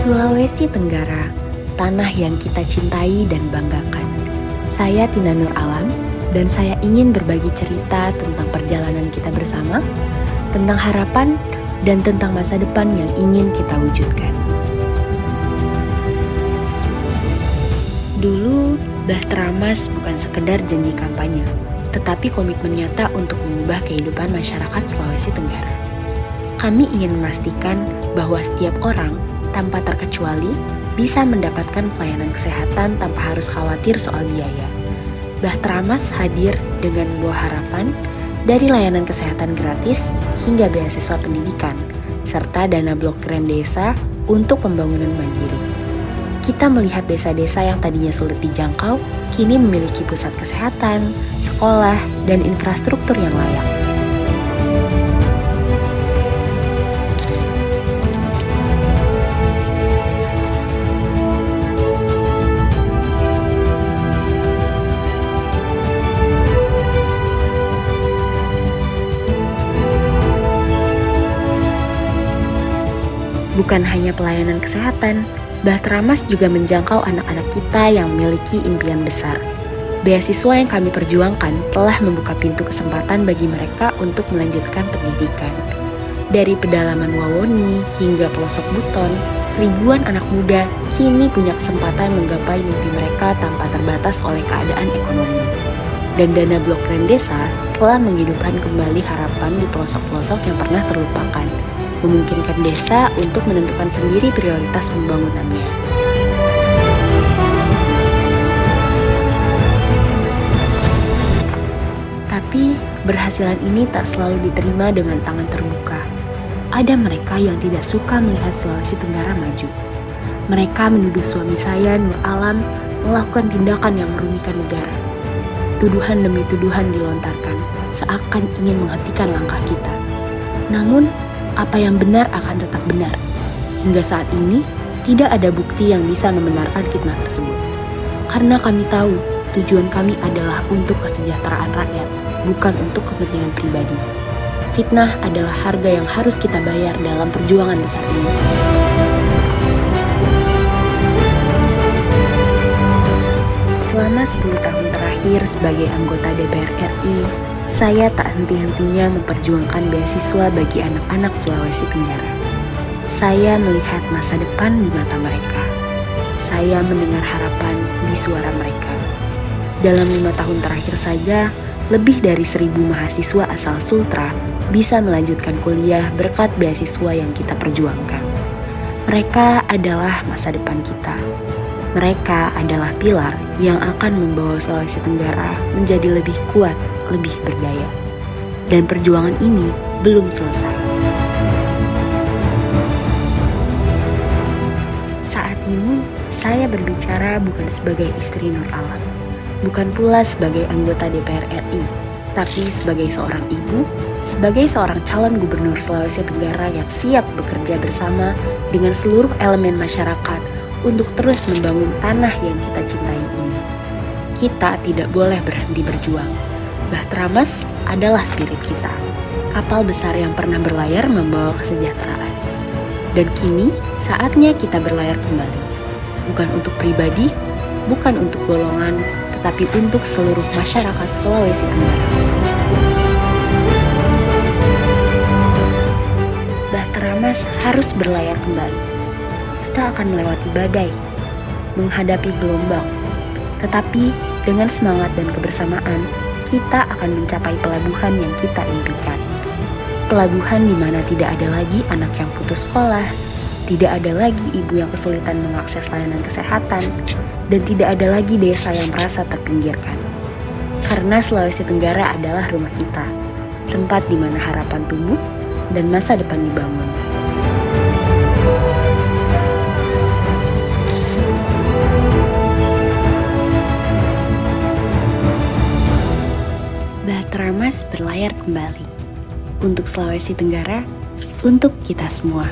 Sulawesi Tenggara, tanah yang kita cintai dan banggakan. Saya Tina Nur Alam, dan saya ingin berbagi cerita tentang perjalanan kita bersama, tentang harapan, dan tentang masa depan yang ingin kita wujudkan. Dulu, Bahteramas bukan sekedar janji kampanye, tetapi komitmen nyata untuk mengubah kehidupan masyarakat Sulawesi Tenggara. Kami ingin memastikan bahwa setiap orang, tanpa terkecuali, bisa mendapatkan pelayanan kesehatan tanpa harus khawatir soal biaya. Bahteramas hadir dengan membawa harapan dari layanan kesehatan gratis hingga beasiswa pendidikan, serta dana blok grant desa untuk pembangunan mandiri. Kita melihat desa-desa yang tadinya sulit dijangkau, kini memiliki pusat kesehatan, sekolah, dan infrastruktur yang layak. Bukan hanya pelayanan kesehatan, Bahteramas juga menjangkau anak-anak kita yang memiliki impian besar. Beasiswa yang kami perjuangkan telah membuka pintu kesempatan bagi mereka untuk melanjutkan pendidikan. Dari pedalaman Wawoni hingga pelosok Buton, ribuan anak muda kini punya kesempatan menggapai mimpi mereka tanpa terbatas oleh keadaan ekonomi. Dan dana blok grant desa telah menghidupkan kembali harapan di pelosok-pelosok yang pernah terlupakan, memungkinkan desa untuk menentukan sendiri prioritas pembangunannya. Tapi, keberhasilan ini tak selalu diterima dengan tangan terbuka. Ada mereka yang tidak suka melihat Sulawesi Tenggara maju. Mereka menuduh suami saya, Nur Alam, melakukan tindakan yang merugikan negara. Tuduhan demi tuduhan dilontarkan, seakan ingin menghentikan langkah kita. Namun, apa yang benar akan tetap benar. Hingga saat ini, tidak ada bukti yang bisa membenarkan fitnah tersebut. Karena kami tahu, tujuan kami adalah untuk kesejahteraan rakyat, bukan untuk kepentingan pribadi. Fitnah adalah harga yang harus kita bayar dalam perjuangan besar ini. Selama 10 tahun terakhir sebagai anggota DPR RI, saya tak henti-hentinya memperjuangkan beasiswa bagi anak-anak Sulawesi Tenggara. Saya melihat masa depan di mata mereka. Saya mendengar harapan di suara mereka. Dalam 5 tahun terakhir saja, lebih dari 1.000 mahasiswa asal Sultra bisa melanjutkan kuliah berkat beasiswa yang kita perjuangkan. Mereka adalah masa depan kita. Mereka adalah pilar yang akan membawa Sulawesi Tenggara menjadi lebih kuat, lebih berdaya. Dan perjuangan ini belum selesai. Saat ini, saya berbicara bukan sebagai istri Nur Alam, bukan pula sebagai anggota DPR RI, tapi sebagai seorang ibu, sebagai seorang calon gubernur Sulawesi Tenggara yang siap bekerja bersama dengan seluruh elemen masyarakat untuk terus membangun tanah yang kita cintai ini. Kita tidak boleh berhenti berjuang. Bahteramas adalah spirit kita, kapal besar yang pernah berlayar membawa kesejahteraan. Dan kini, saatnya kita berlayar kembali. Bukan untuk pribadi, bukan untuk golongan, tetapi untuk seluruh masyarakat Sulawesi Tenggara. Bahteramas harus berlayar kembali. Kita akan melewati badai, menghadapi gelombang, tetapi dengan semangat dan kebersamaan, kita akan mencapai pelabuhan yang kita impikan. Pelabuhan di mana tidak ada lagi anak yang putus sekolah, tidak ada lagi ibu yang kesulitan mengakses layanan kesehatan, dan tidak ada lagi desa yang merasa terpinggirkan. Karena Sulawesi Tenggara adalah rumah kita, tempat di mana harapan tumbuh dan masa depan dibangun. Bahteramas berlayar kembali. Untuk Sulawesi Tenggara, untuk kita semua.